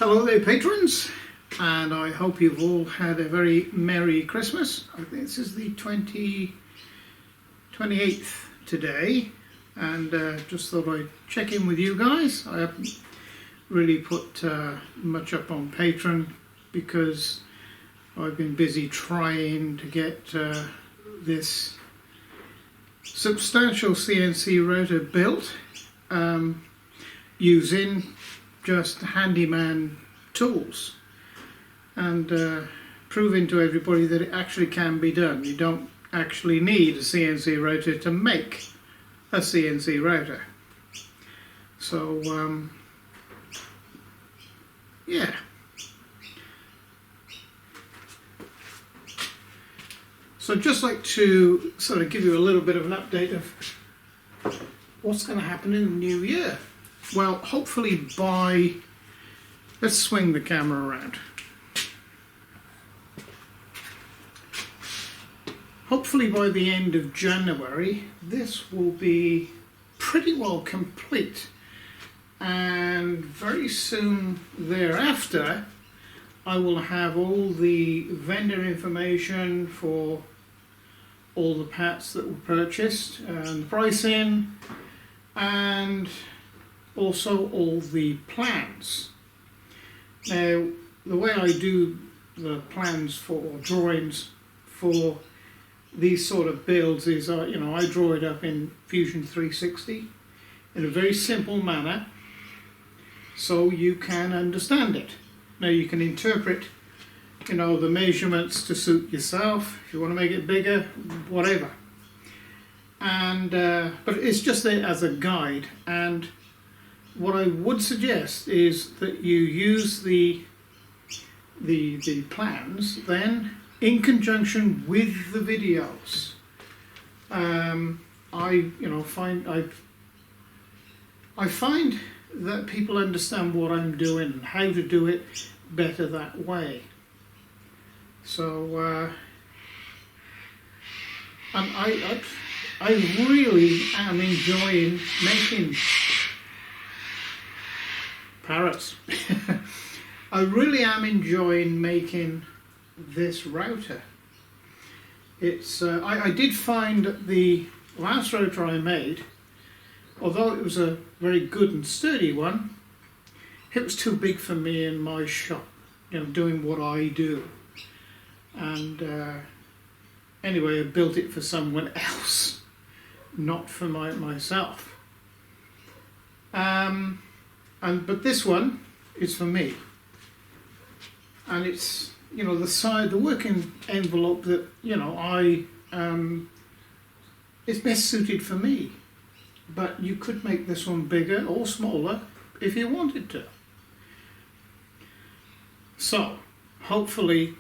Hello there, patrons, and I hope you've all had a very Merry Christmas. I think this is the 28th today, and just thought I'd check in with you guys. I haven't really put much up on Patron because I've been busy trying to get this substantial CNC router built using just handyman tools and proving to everybody that it actually can be done. You don't actually need a CNC router to make a CNC router. So yeah. So I'd just like to sort of give you a little bit of an update of what's going to happen in the new year. Well, hopefully by, let's swing the camera around. Hopefully by the end of January, this will be pretty well complete. And very soon thereafter, I will have all the vendor information for all the parts that were purchased and the pricing, and also all the plans. Now, the way I do the plans for drawings for these sort of builds is, I draw it up in Fusion 360 in a very simple manner so you can understand it. Now you can interpret, the measurements to suit yourself. If you want to make it bigger, whatever. And but it's just there as a guide. And what I would suggest is that you use the plans then in conjunction with the videos. I find that people understand what I'm doing and how to do it better that way. So and I really am enjoying making parrots. I really am enjoying making this router. It's I did find that the last router I made, although it was a very good and sturdy one, it was too big for me in my shop, doing what I do. And anyway, I built it for someone else, not for myself. But this one is for me, and it's the working envelope that it's best suited for me. But you could make this one bigger or smaller if you wanted to. So hopefully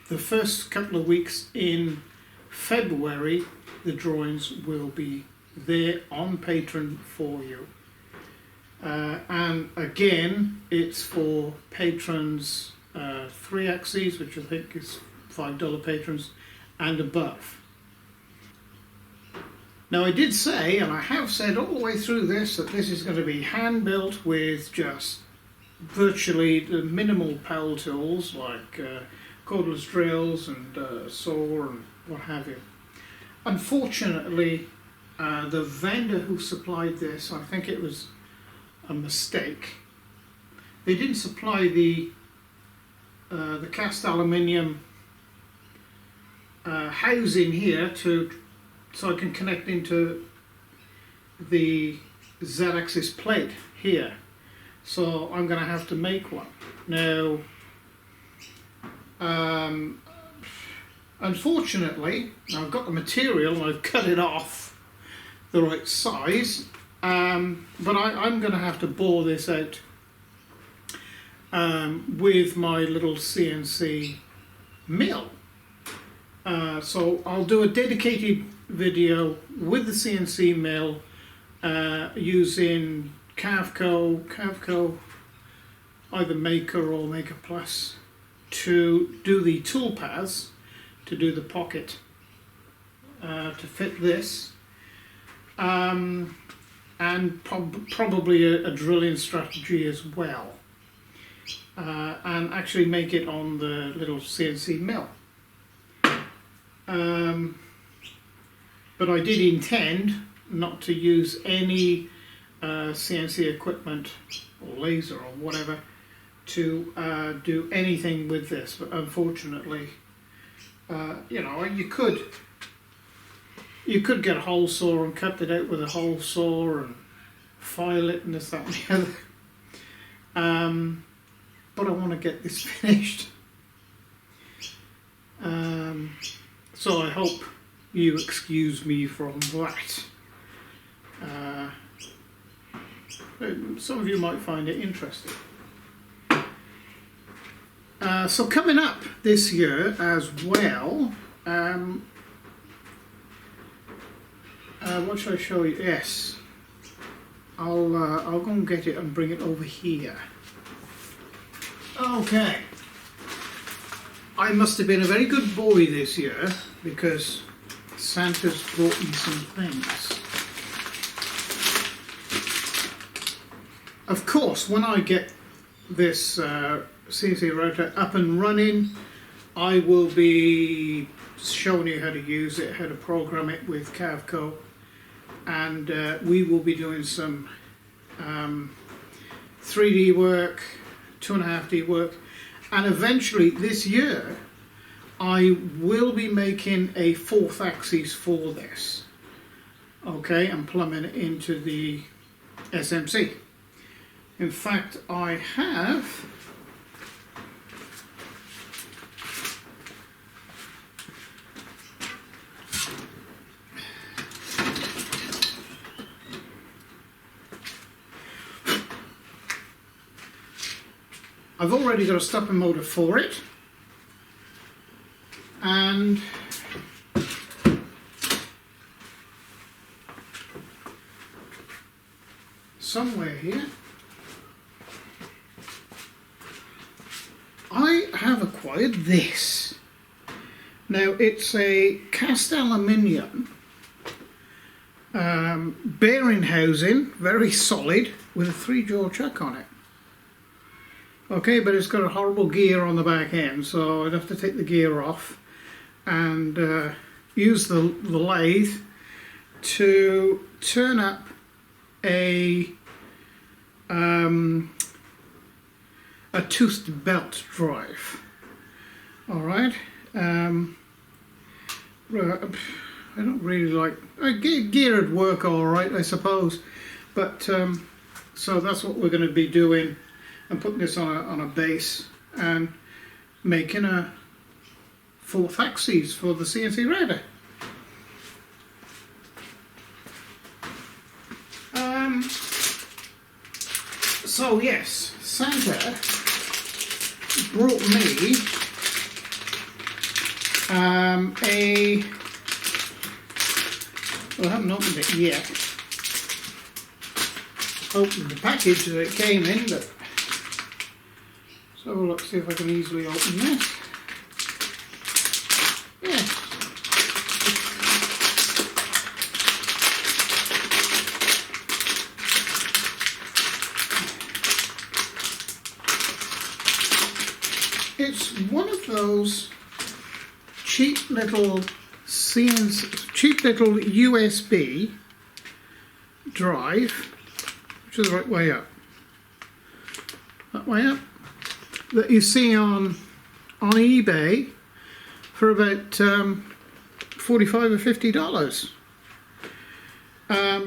the first couple of weeks in February the drawings will be there on Patron for you. And again, it's for patrons 3 axes, which I think is $5 patrons and above. Now I did say, and I have said all the way through this, that this is going to be hand built with just virtually the minimal power tools like cordless drills and saw and what have you. Unfortunately, the vendor who supplied this, I think it was a mistake. They didn't supply the cast aluminium housing here so I can connect into the Z-axis plate here. So I'm going to have to make one. Now, unfortunately, I've got the material, I've cut it off the right size, but I'm going to have to bore this out with my little CNC mill. So I'll do a dedicated video with the CNC mill using Cavco, either Maker or Maker Plus, to do the tool paths, to do the pocket, to fit this. and probably a drilling strategy as well. and actually make it on the little CNC mill. But I did intend not to use any CNC equipment or laser or whatever to do anything with this, but unfortunately, you know, you could get a hole saw and cut it out with a hole saw and file it and this, that and the other. But I want to get this finished. So I hope you excuse me from that. Some of you might find it interesting. So coming up this year as well, what should I show you? Yes, I'll go and get it and bring it over here. Okay, I must have been a very good boy this year because Santa's brought me some things. Of course, when I get this CNC Router up and running, I will be showing you how to use it, how to program it with Cavco, and we will be doing some 3D work, 2.5D work, and eventually this year I will be making a 4th axis for this, okay, and plumbing it into the SMC. In fact, I have already got a stopper motor for it, and somewhere here I have acquired this. Now it's a cast aluminium bearing housing, very solid, with a 3-jaw chuck on it. Okay, but it's got a horrible gear on the back end, so I'd have to take the gear off and use the lathe to turn up a toothed belt drive. All right. I don't really like gear would work all right, I suppose, but so that's what we're going to be doing. And putting this on a base and making a 4th axis for the CNC Router. So yes, Santa brought me well, I haven't opened it yet. Opened the package that it came in, but so let's see if I can easily open this. Yeah. It's one of those cheap little USB drive, which is the right way up. That way up. That you see on eBay for about $45 or $50.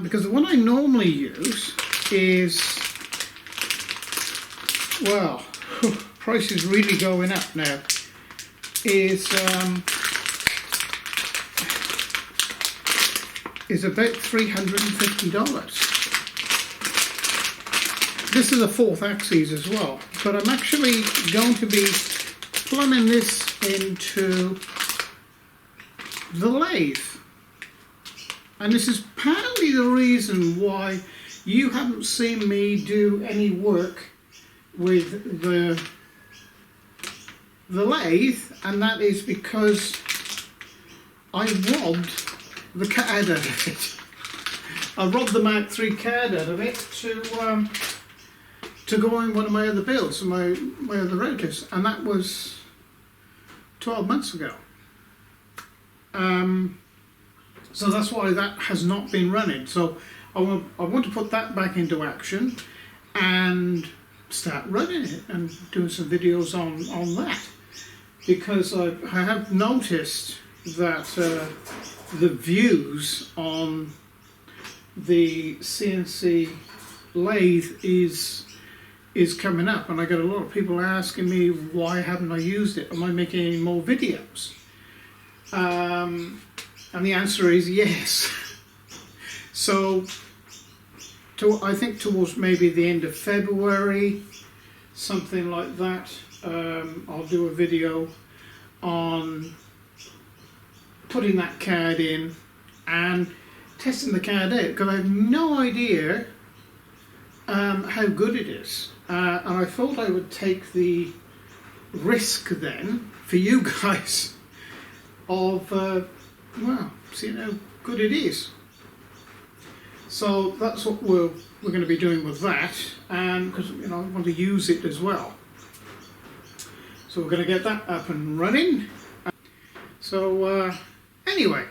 Because the one I normally use is, well, price is really going up now, is about $350. This is a 4th axis as well, but I'm actually going to be plumbing this into the lathe. And this is partly the reason why you haven't seen me do any work with the lathe, and that is because I robbed the card out of it. I robbed the Mark III card out of it to go on one of my other builds, my other routers, and that was 12 months ago. So that's why that has not been running. So I want to put that back into action and start running it and doing some videos on that, because I have noticed that the views on the CNC lathe is coming up, and I get a lot of people asking me why haven't I used it, am I making any more videos? And the answer is yes. So I think towards maybe the end of February, something like that, I'll do a video on putting that card in and testing the card out, because I have no idea how good it is. And I thought I would take the risk then for you guys of well, seeing how good it is. So that's what we're going to be doing with that, and because I want to use it as well. So we're going to get that up and running. So anyway,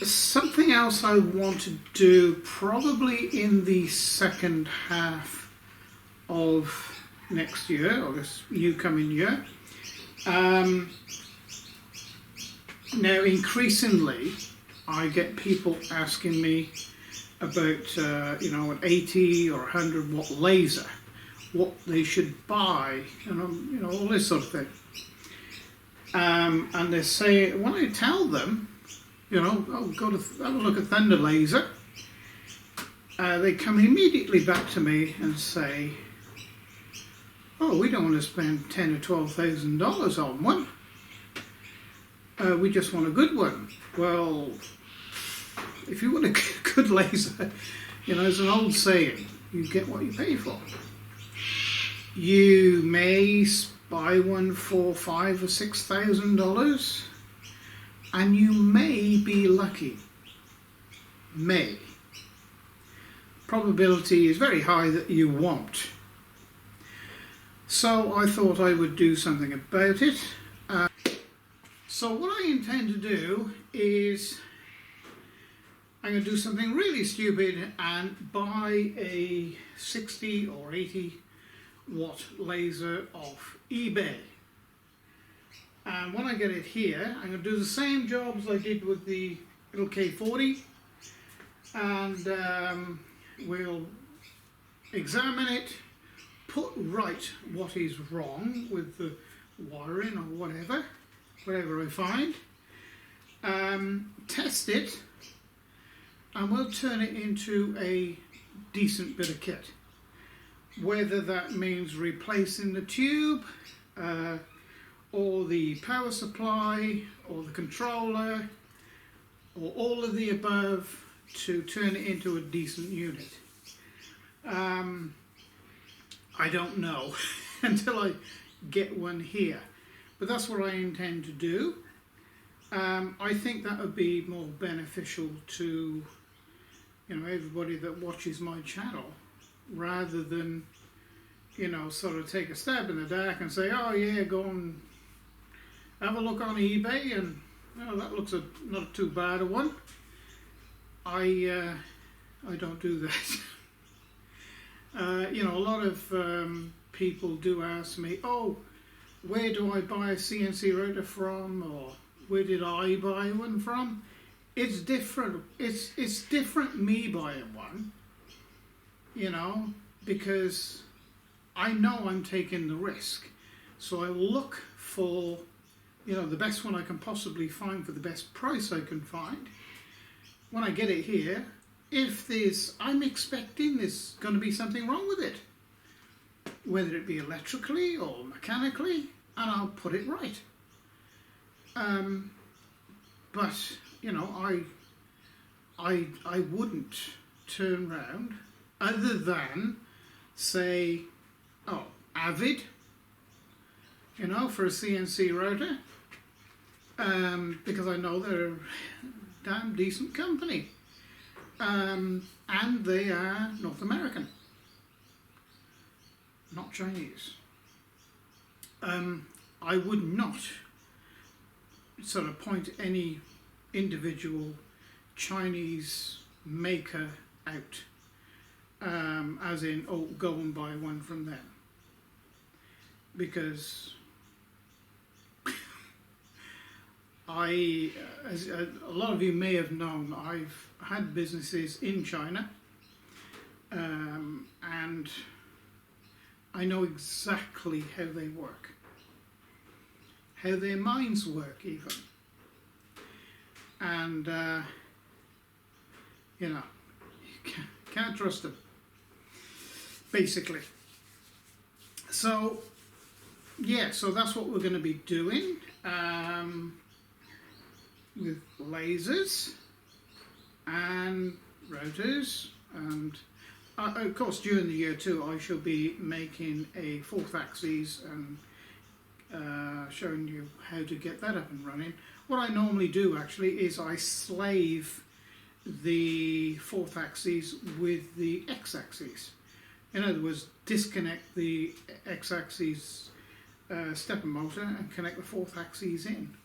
something else I want to do probably in the second half of next year, or this new coming year. Now increasingly I get people asking me about an 80 or 100 watt laser, what they should buy, and all this sort of thing. And they say, when I tell them, oh, go to have a look at Thunder Laser, they come immediately back to me and say, oh, we don't want to spend $10,000 or $12,000 on one. We just want a good one. Well, if you want a good laser, there's an old saying, you get what you pay for. You may buy one for $5,000 or $6,000, and you may be lucky. May. Probability is very high that you won't. So I thought I would do something about it. So what I intend to do is I'm going to do something really stupid and buy a 60 or 80 watt laser off eBay. And when I get it here, I'm going to do the same job as I did with the little K40, and we'll examine it, put right what is wrong with the wiring or whatever I find, test it, and we'll turn it into a decent bit of kit. Whether that means replacing the tube, or the power supply, or the controller, or all of the above, to turn it into a decent unit. I don't know until I get one here, but that's what I intend to do. I think that would be more beneficial to everybody that watches my channel, rather than sort of take a stab in the dark and say, oh yeah, go and have a look on eBay, and that looks not too bad a one. I don't do that. A lot of people do ask me, oh, where do I buy a CNC router from, or where did I buy one from? It's different. It's different me buying one, because I know I'm taking the risk. So I look for, the best one I can possibly find for the best price I can find. When I get it here, if I'm expecting there's going to be something wrong with it, whether it be electrically or mechanically, and I'll put it right. But I wouldn't turn round, other than say, oh, Avid, for a CNC router, because I know they're a damn decent company. and they are North American, not Chinese. I would not sort of point any individual Chinese maker out, as in, oh, go and buy one from them, because as a lot of you may have known, I've had businesses in China, and I know exactly how they work, how their minds work even, and you know, you can't trust them, basically. So yeah, so that's what we're going to be doing with lasers and routers, and of course during the year too I shall be making a 4th axis and showing you how to get that up and running. What I normally do actually is I slave the 4th axis with the x-axis. In other words, disconnect the x-axis stepper motor and connect the 4th axis in,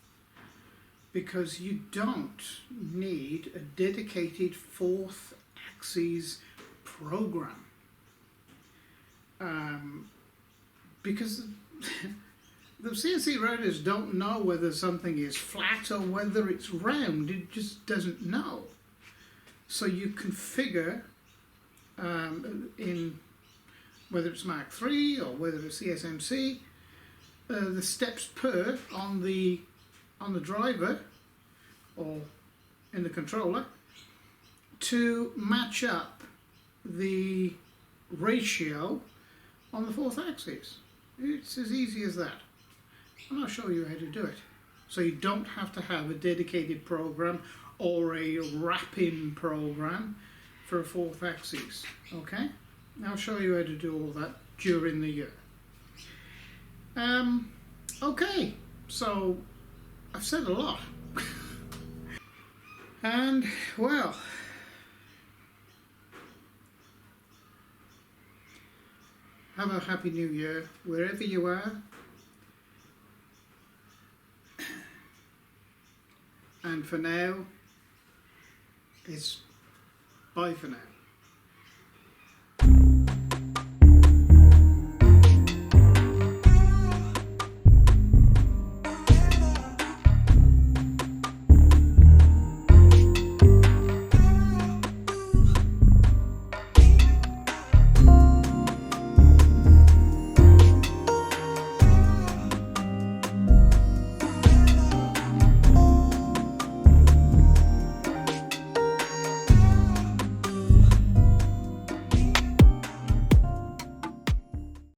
because you don't need a dedicated 4th axis program, because the CNC routers don't know whether something is flat or whether it's round. It just doesn't know. So you configure in whether it's Mark III or whether it's CSMC, the steps per on the driver or in the controller to match up the ratio on the 4th axis. It's as easy as that, and I'll show you how to do it, so you don't have to have a dedicated program or a wrapping program for a 4th axis. Okay, I'll show you how to do all that during the year. Okay, so I've said a lot. And well, have a happy new year wherever you are, and for now it's bye for now.